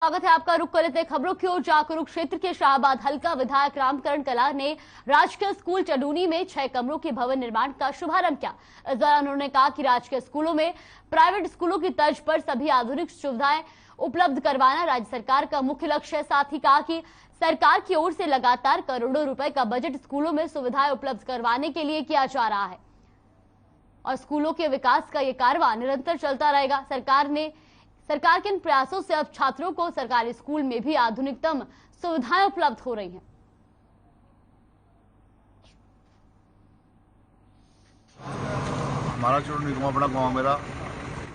स्वागत है आपका। रुक कर लेते खबरों की ओर। कुरुक्षेत्र के शाहबाद हल्का विधायक रामकरण कला ने राजकीय स्कूल चडूनी में 6 कमरों के भवन निर्माण का शुभारंभ किया। इस दौरान उन्होंने कहा कि राजकीय स्कूलों में प्राइवेट स्कूलों की तर्ज पर सभी आधुनिक सुविधाएं उपलब्ध करवाना राज्य सरकार का मुख्य लक्ष्य है। साथ ही कहा कि सरकार की ओर से लगातार करोड़ों रुपए का बजट स्कूलों में सुविधाएं उपलब्ध करवाने के लिए किया जा रहा है और स्कूलों के विकास का ये कारवां निरंतर चलता रहेगा। सरकार के इन प्रयासों से अब छात्रों को सरकारी स्कूल में भी आधुनिकतम सुविधाएं उपलब्ध हो रही हैं। हमारा चुरू निगम अपना गाँव मेरा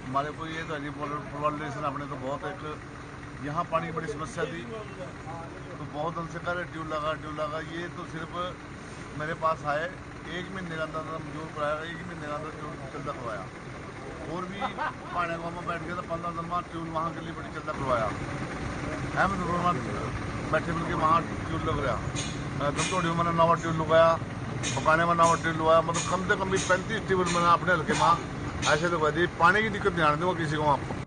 हमारे को ये तो रिलेशन अपने तो बहुत एक यहाँ पानी की बड़ी समस्या थी, तो बहुत उनसे कर ट्यूब लगा ये तो सिर्फ मेरे पास आए 1 महीने का अंदर मंजूर कराया, 1 महीने का अंदर ट्यूब चलता करवाया और भी पाने गाँव में बैठ गया तो 15 दिन बाद ट्यूब वहाँ के लिए बड़ी चलता करवाया। अहमद बैठे मिल के वहाँ ट्यूब लग रहा धमतोड़ी में मैंने नवा ट्यूब लगाया, पकाने में नवा ट्यूब लगाया, मतलब कम से कम भी 35 ट्यूब मैंने अपने हल्के में ऐसे लगवा दी। पानी की दिक्कत ध्यान दूंगा किसी को। आपको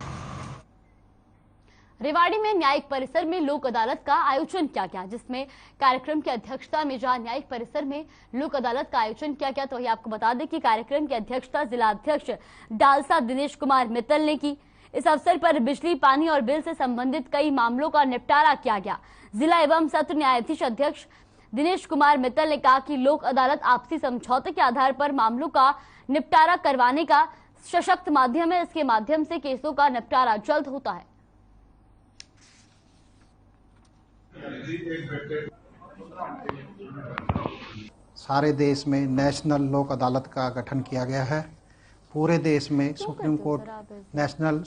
रेवाड़ी में न्यायिक परिसर में लोक अदालत का आयोजन किया गया, जिसमें कार्यक्रम की अध्यक्षता में जहां न्यायिक परिसर में लोक अदालत का आयोजन किया गया, तो आपको बता दें कि कार्यक्रम की अध्यक्षता जिला अध्यक्ष डालसा दिनेश कुमार मित्तल ने की। इस अवसर पर बिजली, पानी और बिल से संबंधित कई मामलों का निपटारा किया गया। जिला एवं सत्र न्यायाधीश अध्यक्ष दिनेश कुमार मित्तल ने कहा कि लोक अदालत आपसी समझौते के आधार पर मामलों का निपटारा करवाने का सशक्त माध्यम है। इसके माध्यम से केसों का निपटारा जल्द होता है। सारे देश में नेशनल लोक अदालत का गठन किया गया है। पूरे देश में सुप्रीम कोर्ट नेशनल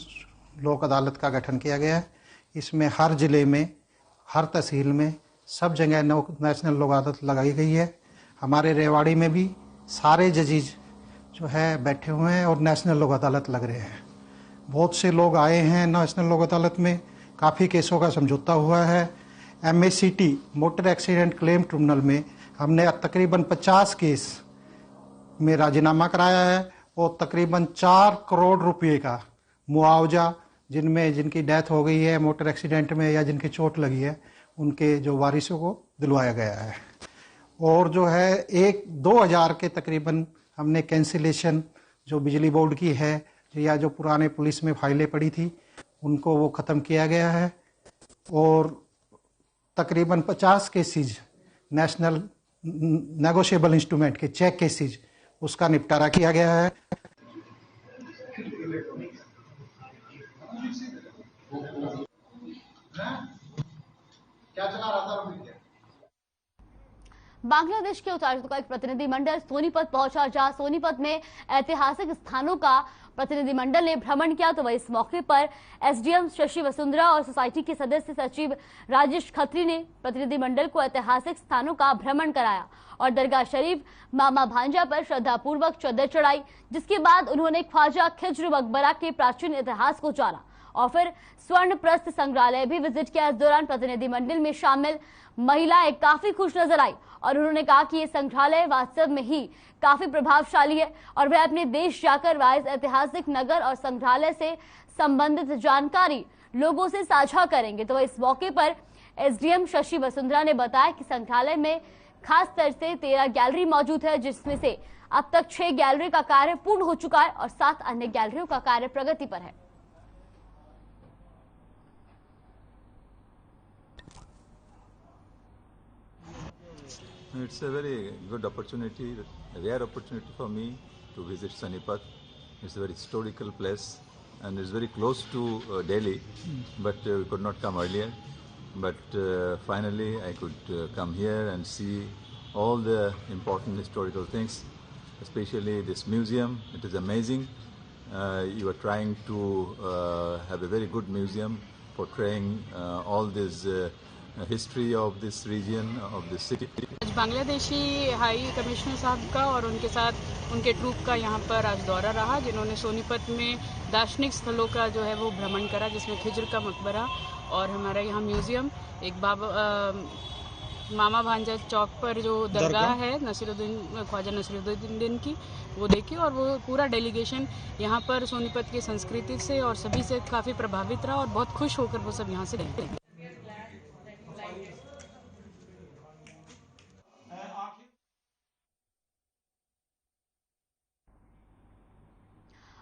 लोक अदालत का गठन किया गया है। इसमें हर जिले में, हर तहसील में, सब जगह नेशनल लोक अदालत लगाई गई है। हमारे रेवाड़ी में भी सारे जजेज जो है बैठे हुए हैं और नेशनल लोक अदालत लग रहे हैं। बहुत से लोग आए हैं नेशनल लोक अदालत में, काफ़ी केसों का समझौता हुआ है। MACT motor accident claim tribunal में हमने तकरीबन 50 केस में राजीनामा कराया है और तकरीबन 4 करोड़ रुपए का मुआवजा जिनकी डेथ हो गई है मोटर एक्सीडेंट में या जिनकी चोट लगी है उनके जो वारिसों को दिलवाया गया है। और जो है 1-2 हज़ार के तकरीबन हमने कैंसिलेशन जो बिजली बोर्ड की है या जो पुराने पुलिस में फाइलें पड़ी थी उनको वो ख़त्म किया गया है। और तकरीबन 50 केसेज नेशनल नेगोशिएबल इंस्ट्रूमेंट के चेक केसेज उसका निपटारा किया गया है। बांग्लादेश के उच्चायुक्त का एक प्रतिनिधिमंडल सोनीपत पहुंचा, जहां सोनीपत में ऐतिहासिक स्थानों का प्रतिनिधिमंडल ने भ्रमण किया। तो वह इस मौके पर SDM शशि वसुंधरा और सोसाइटी के सदस्य सचिव राजेश खत्री ने प्रतिनिधिमंडल को ऐतिहासिक स्थानों का भ्रमण कराया और दरगाह शरीफ मामा भांजा पर श्रद्धापूर्वक चद्दर चढ़ाई, जिसके बाद उन्होंने ख्वाजा खिज्र मकबरा के प्राचीन इतिहास को जाना और फिर स्वर्ण प्रस्थ संग्रहालय भी विजिट किया। इस दौरान प्रतिनिधिमंडल में शामिल महिलाएं काफी खुश नजर आई और उन्होंने कहा कि ये संग्रहालय वास्तव में ही काफी प्रभावशाली है और वह अपने देश जाकर वह इस ऐतिहासिक नगर और संग्रहालय से संबंधित जानकारी लोगों से साझा करेंगे। तो इस मौके पर SDM शशि वसुंधरा ने बताया कि संग्रहालय में खास तरह से 13 गैलरी मौजूद है, जिसमें से अब तक 6 गैलरी का कार्य पूर्ण हो चुका है और 7 अन्य गैलरियों का कार्य प्रगति पर है। It's a very good opportunity, a rare opportunity for me to visit Sonipat. It's a very historical place and it's very close to Delhi, but we could not come earlier. But finally I could come here and see all the important historical things, especially this museum. It is amazing. You are trying to have a very good museum portraying all this history of this region, of this city. आज Bangladeshi high commissioner साहब का और उनके साथ उनके troop का यहाँ पर आज दौरा रहा, जिन्होंने सोनीपत में दार्शनिक स्थलों का जो है वो भ्रमण करा, जिसमें खिज्र का मकबरा और हमारा यहाँ म्यूजियम, एक मामा भांजा चौक पर जो दरगाह है ख्वाजा नसीरुद्दीन की, वो देखी और वो पूरा डेलीगेशन यहाँ पर सोनीपत की संस्कृति से और सभी से काफ़ी प्रभावित रहा और बहुत खुश होकर वो सब यहाँ से गए।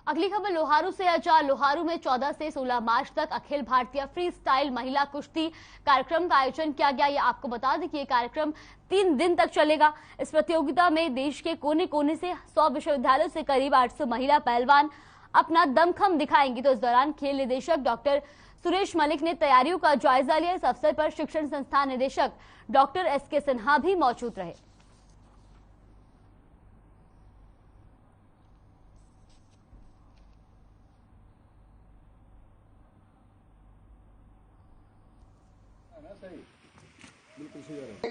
अगली खबर लोहारू से है, जहां लोहारू में 14 से 16 मार्च तक अखिल भारतीय फ्री स्टाइल महिला कुश्ती कार्यक्रम का आयोजन किया गया। ये आपको बता दें कि ये कार्यक्रम 3 दिन तक चलेगा। इस प्रतियोगिता में देश के कोने कोने से 100 विश्वविद्यालयों से करीब 800 महिला पहलवान अपना दमखम दिखाएंगी। तो इस दौरान खेल निदेशक डॉक्टर सुरेश मलिक ने तैयारियों का जायजा लिया। इस अवसर पर शिक्षण संस्थान निदेशक डॉक्टर SK सिन्हा भी मौजूद रहे।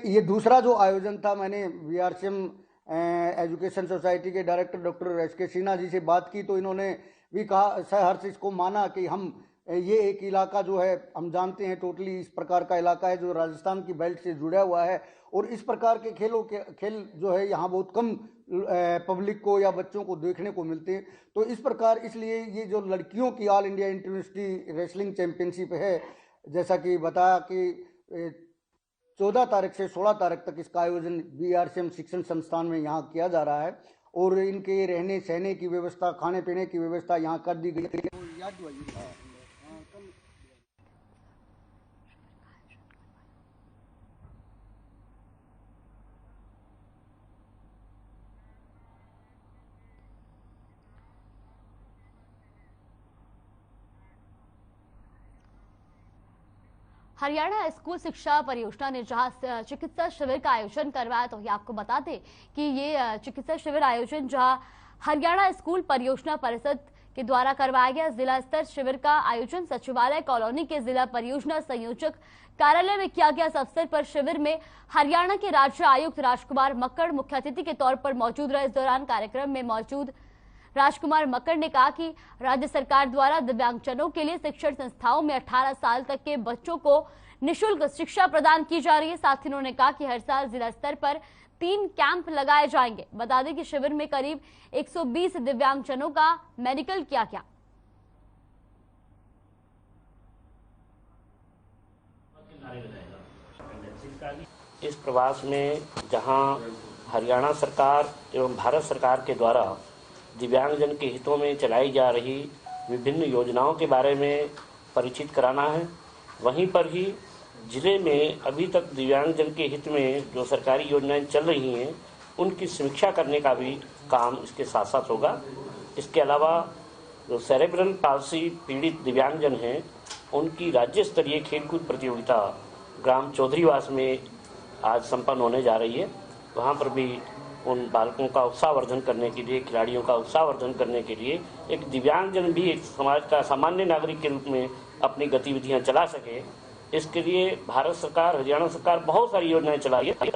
ये दूसरा जो आयोजन था, मैंने VRCM एजुकेशन सोसाइटी के director doctor SK Sinha ji से बात की, तो इन्होंने भी कहा, सहर्ष इसको माना कि हम ये एक इलाका जो है, हम जानते हैं टोटली इस प्रकार का इलाका है जो राजस्थान की बेल्ट से जुड़ा हुआ है और इस प्रकार के खेल जो है यहाँ बहुत कम पब्लिक को या बच्चों को देखने को मिलते हैं। तो इस प्रकार इसलिए ये जो लड़कियों की ऑल इंडिया इंटरयूनिवर्सिटी रेसलिंग चैंपियनशिप है, जैसा कि बताया कि 14 तारीख से 16 तारीख तक इसका आयोजन VRCM शिक्षण संस्थान में यहाँ किया जा रहा है और इनके रहने सहने की व्यवस्था, खाने पीने की व्यवस्था यहाँ कर दी गई है। हरियाणा स्कूल शिक्षा परियोजना ने जहां चिकित्सा शिविर का आयोजन करवाया, तो ये आपको बता दें कि ये चिकित्सा शिविर आयोजन जहां हरियाणा स्कूल परियोजना परिषद के द्वारा करवाया गया। जिला स्तर शिविर का आयोजन सचिवालय कॉलोनी के जिला परियोजना संयोजक कार्यालय में किया गया। इस अवसर पर शिविर में हरियाणा के राज्य आयुक्त राजकुमार मक्कड़ मुख्य अतिथि के तौर पर मौजूद रहे। इस दौरान कार्यक्रम में मौजूद राजकुमार मक्कड़ ने कहा कि राज्य सरकार द्वारा दिव्यांगजनों के लिए शिक्षण संस्थाओं में 18 साल तक के बच्चों को निःशुल्क शिक्षा प्रदान की जा रही है। साथ ही उन्होंने कहा कि हर साल जिला स्तर पर 3 कैंप लगाए जाएंगे। बता दें कि शिविर में करीब 120 दिव्यांगजनों का मेडिकल किया गया। इस प्रवास में जहां हरियाणा सरकार एवं भारत सरकार के द्वारा दिव्यांगजन के हितों में चलाई जा रही विभिन्न योजनाओं के बारे में परिचित कराना है, वहीं पर ही जिले में अभी तक दिव्यांगजन के हित में जो सरकारी योजनाएं चल रही हैं उनकी समीक्षा करने का भी काम इसके साथ साथ होगा। इसके अलावा जो सेरेब्रल पाल्सी पीड़ित दिव्यांगजन हैं उनकी राज्य स्तरीय खेलकूद प्रतियोगिता ग्राम चौधरीवास में आज संपन्न होने जा रही है। वहाँ पर भी उन बालकों का उत्साहवर्धन करने के लिए, खिलाड़ियों का उत्साहवर्धन करने के लिए एक दिव्यांगजन भी एक समाज का सामान्य नागरिक के रूप में अपनी गतिविधियां चला सके, इसके लिए भारत सरकार, हरियाणा सरकार बहुत सारी योजनाएं चला रही है।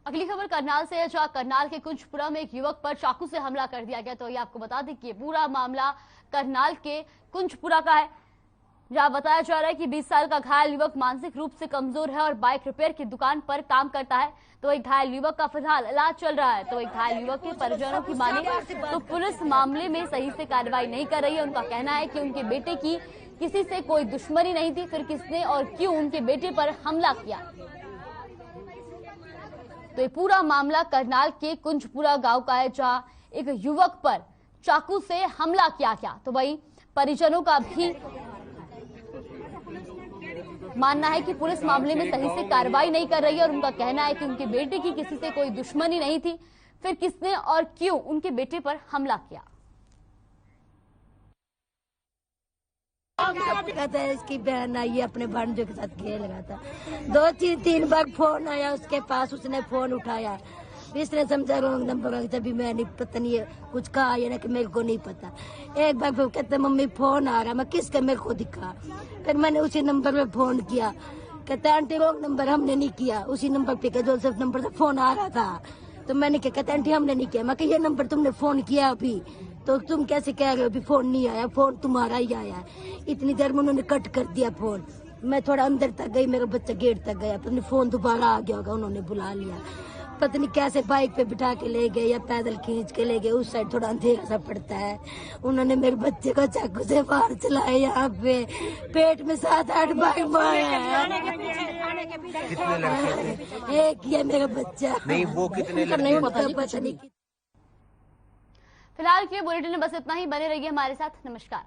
अगली खबर करनाल से है, जहां करनाल के कुंजपुरा में एक युवक पर चाकू से हमला कर दिया गया। तो ये आपको बता दें कि पूरा मामला करनाल के कुंजपुरा का है, जहां बताया जा रहा है कि 20 साल का घायल युवक मानसिक रूप से कमजोर है और बाइक रिपेयर की दुकान पर काम करता है। तो एक घायल युवक का फिलहाल इलाज चल रहा है। तो एक घायल युवक के परिजनों की माने तो पुलिस मामले में सही से कार्रवाई नहीं कर रही है। उनका कहना है कि उनके बेटे की किसी से कोई दुश्मनी नहीं थी, फिर किसने और क्यों उनके बेटे पर हमला किया। तो ये पूरा मामला करनाल के कुंजपुरा गांव का है, जहां एक युवक पर चाकू से हमला किया गया। तो वही परिजनों का भी मानना है कि पुलिस मामले में सही से कार्रवाई नहीं कर रही है और उनका कहना है कि उनके बेटे की किसी से कोई दुश्मनी नहीं थी, फिर किसने और क्यों उनके बेटे पर हमला किया। कहता है इसकी बहन आई है, अपने भांजों के साथ खेल रहा था। 2-3 बार फोन आया उसके पास, उसने फोन उठाया, इसने समझा रॉन्ग नंबर, तभी मैंने पता नहीं कुछ कहा या ना कि मेरे को नहीं पता। एक बार फिर कहते मम्मी फोन आ रहा, मैं किसका, मेरे को दिखा। फिर मैंने उसी नंबर पे फोन किया, कहते आंटी रॉन्ग नंबर हमने नहीं किया, उसी नंबर पे जोसेफ नंबर से फोन आ रहा था। तो मैंने क्या, कहते आंटी हमने नहीं किया। मैं ये नंबर तुमने फोन किया अभी, तो तुम कैसे कह रहे हो अभी फोन नहीं आया, फोन तुम्हारा ही आया। इतनी देर में उन्होंने कट कर दिया फोन। मैं थोड़ा अंदर तक गई, मेरा बच्चा गेट तक गया, पता नहीं फोन दोबारा आ गया होगा, उन्होंने बुला लिया, पता नहीं कैसे बाइक पे बिठा के ले गए या पैदल खींच के ले गए। उस साइड थोड़ा अंधेरा सा पड़ता है। उन्होंने मेरे बच्चे को चाकू से बाहर चलाया, यहाँ पे पेट में 7-8 बार मारा है। कितने लड़के थे? एक ही है मेरा बच्चा। नहीं, वो कितने लड़के? नहीं पता नहीं। फिलहाल के बुलेटिन में बस इतना ही। बने रहिए हमारे साथ। नमस्कार।